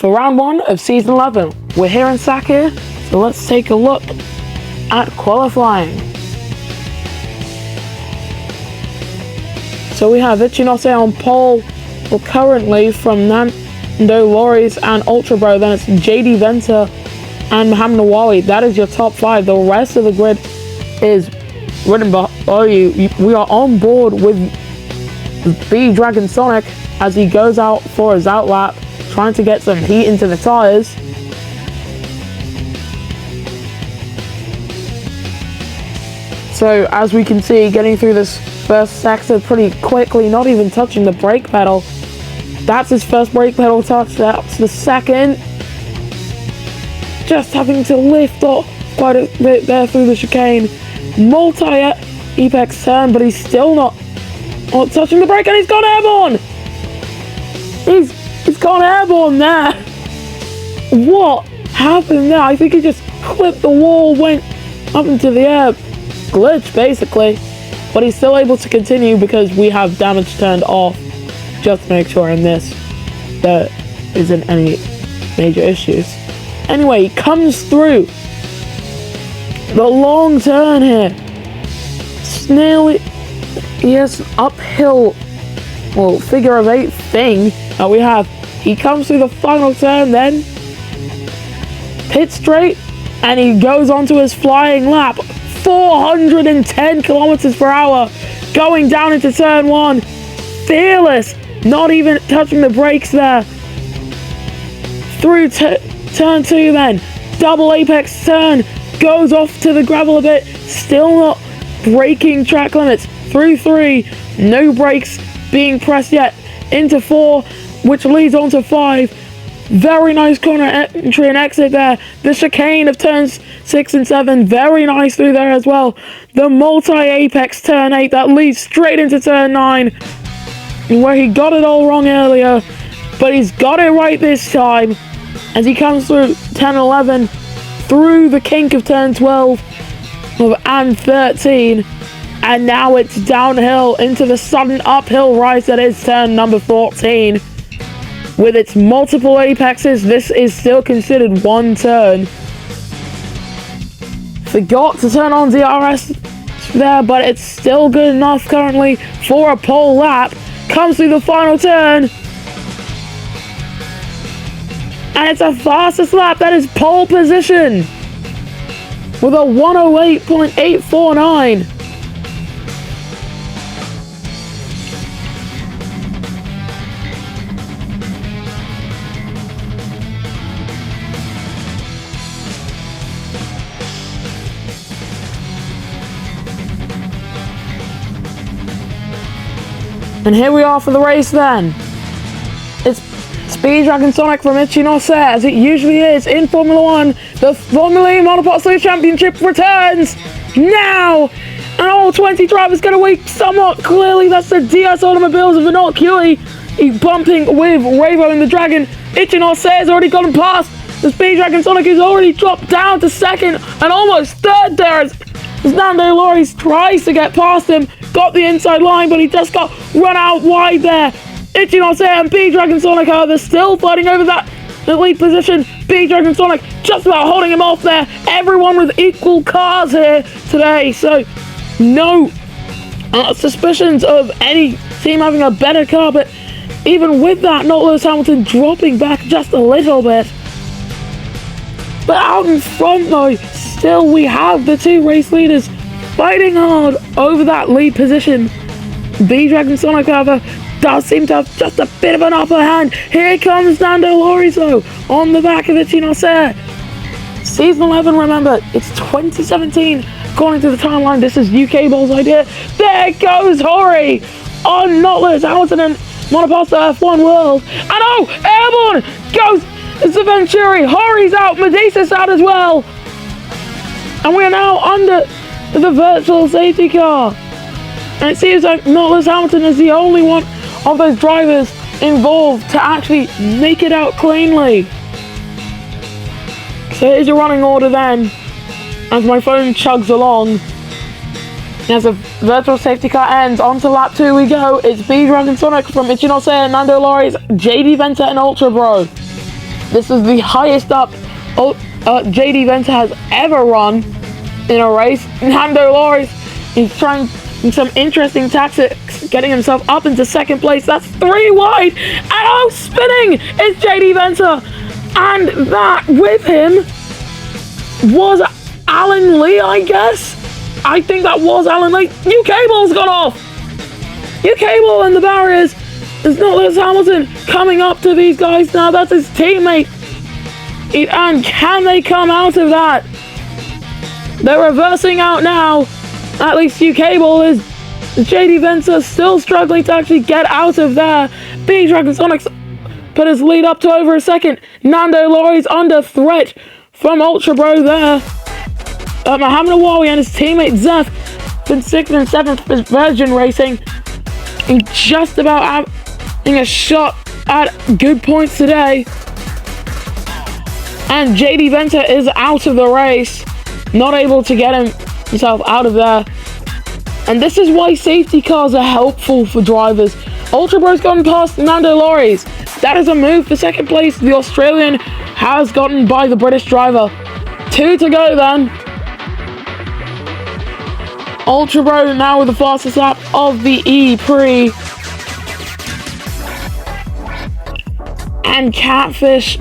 for round 1 of season 11. We're here in Sakhir, so let's take a look at qualifying. So we have Ichinose on pole, well, currently from Nando Loris and Ultra Bro. Then it's JD Venter and Mohamed Nawawi. That is your top 5. The rest of the grid is written below you. We are on board with B Dragon Sonic as he goes out for his outlap, trying to get some heat into the tires. So as we can see, getting through this first sector pretty quickly, not even touching the brake pedal. That's his first brake pedal touch. That's the second. Just having to lift off quite a bit there through the chicane. Multi-apex turn, but he's still not touching the brake, and he's gone airborne! He's gone airborne there! What happened there? I think he just clipped the wall, went up into the air. Glitch, basically. But he's still able to continue because we have damage turned off, just to make sure in this there isn't any major issues. Anyway, he comes through the long turn here. Nearly, yes, uphill, well, figure of 8 thing that we have. He comes through the final turn, then pit straight, and he goes onto his flying lap. 410 kilometers per hour, going down into turn 1. Fearless, not even touching the brakes there. Through turn 2 then, double apex turn, goes off to the gravel a bit, still not breaking track limits. Through 3, no brakes being pressed yet. Into 4, which leads on to 5. Very nice corner entry and exit there. The chicane of turns 6 and 7, very nice through there as well. The multi-apex turn 8 that leads straight into turn 9, where he got it all wrong earlier, but he's got it right this time as he comes through 10 11, through the kink of turn 12 and 13, and now it's downhill into the sudden uphill rise that is turn number 14. With its multiple apexes, this is still considered one turn. Forgot to turn on DRS there, but it's still good enough currently for a pole lap. Comes through the final turn. And it's a fastest lap. That is pole position with a 108.849. And here we are for the race then. It's Speed Dragon Sonic from Ichinose, as it usually is in Formula 1. The Formula E Monopod Series Championship returns now! And all 20 drivers get away somewhat clearly. That's the DS Automobiles of Inoculi. He's bumping with Ravo in the Dragon. Ichinose has already gotten past. The Speed Dragon Sonic has already dropped down to second and almost third there as Nando Loris tries to get past him. Got the inside line, but he just got run out wide there. Ichinose and B Dragon Sonic are still fighting over that lead position. B Dragon Sonic just about holding him off there. Everyone with equal cars here today, so no suspicions of any team having a better car, but even with that, not Lewis Hamilton dropping back just a little bit. But out in front though, still we have the 2 race leaders fighting hard over that lead position. B Dragon Sonic, however, does seem to have just a bit of an upper hand. Here comes Nando Loris though, on the back of Ichinose. Season 11, remember, it's 2017. According to the timeline, this is UK Ball's idea. There goes Hori on not Lewis Hamilton and Monoposto F1 World. And oh, airborne goes the Venturi. Hori's out, Medisa's out as well. And we are now under the virtual safety car. And it seems like not Lewis Hamilton is the only one of those drivers involved to actually make it out cleanly. So here's your running order then, as my phone chugs along. As the virtual safety car ends, onto lap 2 we go. It's B Dragon Sonic from Ichinose, Nando Loris, JD Venter and Ultra Bro. This is the highest up JD Venter has ever run in a race. Nando Loris is trying some interesting tactics, getting himself up into second place. That's 3 wide, and spinning is JD Venter, and that with him was Alan Lee, I guess. I think that was Alan Lee. New cable's gone off. New cable and the barriers. There's not Lewis Hamilton coming up to these guys now. That's his teammate. And can they come out of that? They're reversing out now. At least New cable is. JD Venter still struggling to actually get out of there. B-Dragon Sonics put his lead up to over a second. Nando Loris under threat from Ultra Bro there. Mohamed Awawi and his teammate Zeph been 6th and 7th for Virgin Racing, and just about having a shot at good points today. And JD Venter is out of the race, not able to get himself out of there. And this is why safety cars are helpful for drivers. Ultra Bro's gotten past Nando Loris. That is a move for second place. The Australian has gotten by the British driver. 2 to go then. Ultra Bro now with the fastest lap of the Prix. And Catfish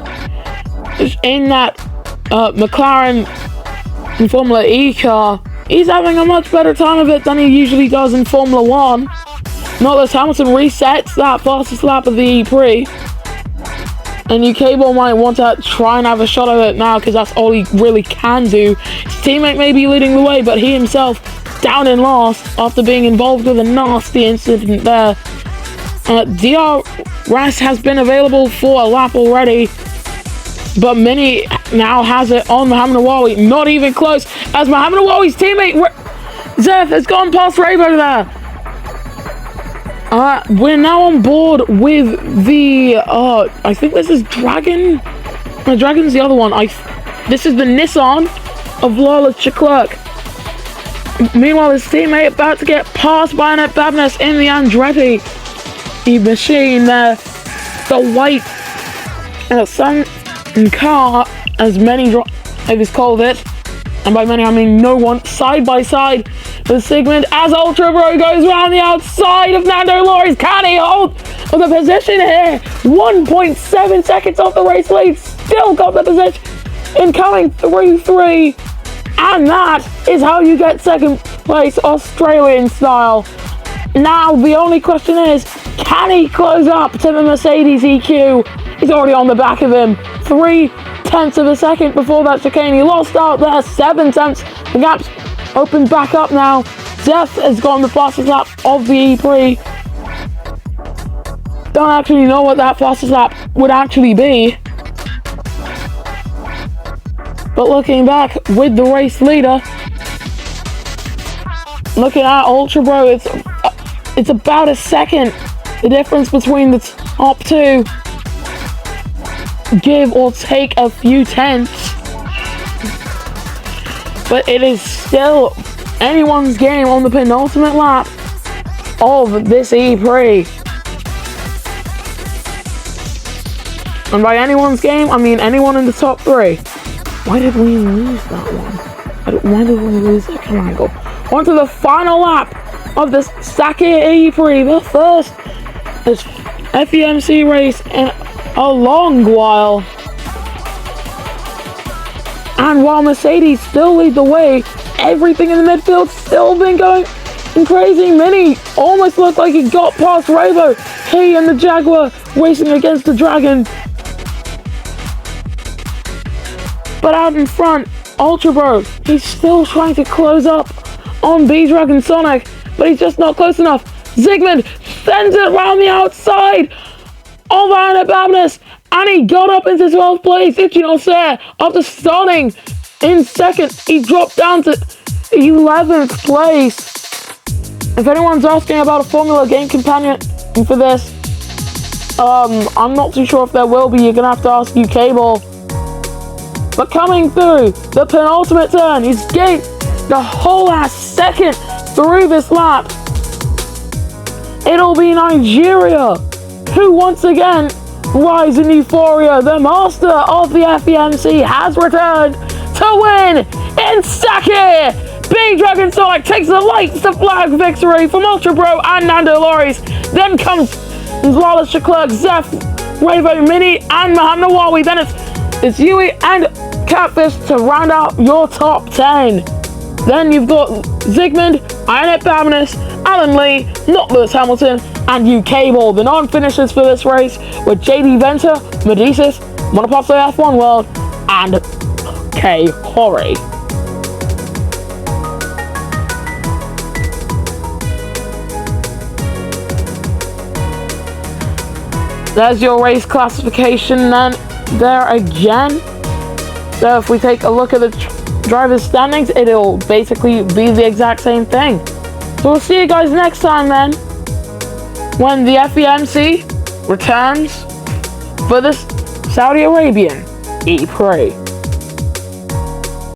is in that McLaren in Formula E car. He's having a much better time of it than he usually does in Formula 1. Not Lewis Hamilton resets that fastest lap of the Prix. And New cable might want to try and have a shot at it now, because that's all he really can do. His teammate may be leading the way, but he himself down in last after being involved with a nasty incident there. DRS has been available for a lap already, but Mini now has it on Mohamed Awawi. Not even close, as Mohamed Awawi's teammate Zeph has gone past Rabo there. We're now on board with the I think this is Dragon. No, Dragon's the other one. This is the Nissan of Lola Chiclerc. Meanwhile, his teammate about to get passed by Annette Babness in the Andretti machine there. The white sun car, as many drivers called it, and by many I mean no one, side by side with Sigmund, as Ultra Bro goes around the outside of Nando Loris. Can he hold the position here? 1.7 seconds off the race lead, still got the position, incoming through 3. And that is how you get second place Australian style. Now the only question is, can he close up to the Mercedes EQ? He's already on the back of him. 0.3 of a second before that chicane. He lost out there, 0.7. The gap's opened back up now. Zeph has gotten the fastest lap of the Prix. Don't actually know what that fastest lap would actually be. But looking back with the race leader, looking at Ultra Bro, it's about a second. The difference between the top two, give or take a few tenths. But it is still anyone's game on the penultimate lap of this Prix. And by anyone's game, I mean anyone in the top 3. Why did we lose that one? Why did we lose that? Come on, go. On to the final lap of this Sakhir Prix, the first FEMC race in a long while. And while Mercedes still lead the way, everything in the midfield still been going crazy. Mini almost looked like he got past Rabo. He and the Jaguar racing against the Dragon. But out in front, Ultra Bro, he's still trying to close up on B-Dragon Sonic, but he's just not close enough. Zygmunt sends it around the outside of Annette Babness, and he got up into 12th place. Ichinose, after starting in second, he dropped down to 11th place. If anyone's asking about a Formula Game Companion for this, I'm not too sure if there will be. You're gonna have to ask Cable. But coming through the penultimate turn, he's gained the whole last second through this lap. It'll be Nigeria who once again Rise in Euphoria, the master of the FEMC has returned to win in Sakhir. Big Dragon Sonic takes the lights to flag victory from Ultra Bro and Nando Loris. Then comes Lawless Shaklerk, Zeph, Ravo Mini, and Mohammed Nawawi. Then it's Yui and Catfish to round out your top 10. Then you've got Zygmunt, Ionette Babinis, Alan Lee, not Lewis Hamilton, and UK Ball. The non-finishers for this race were JD Venter, Medicis, Monoposto F1 World, and K. Horry. There's your race classification then there again. So if we take a look at the drivers' standings, it'll basically be the exact same thing. So we'll see you guys next time then, when the FEMC returns for this Saudi Arabian Prix.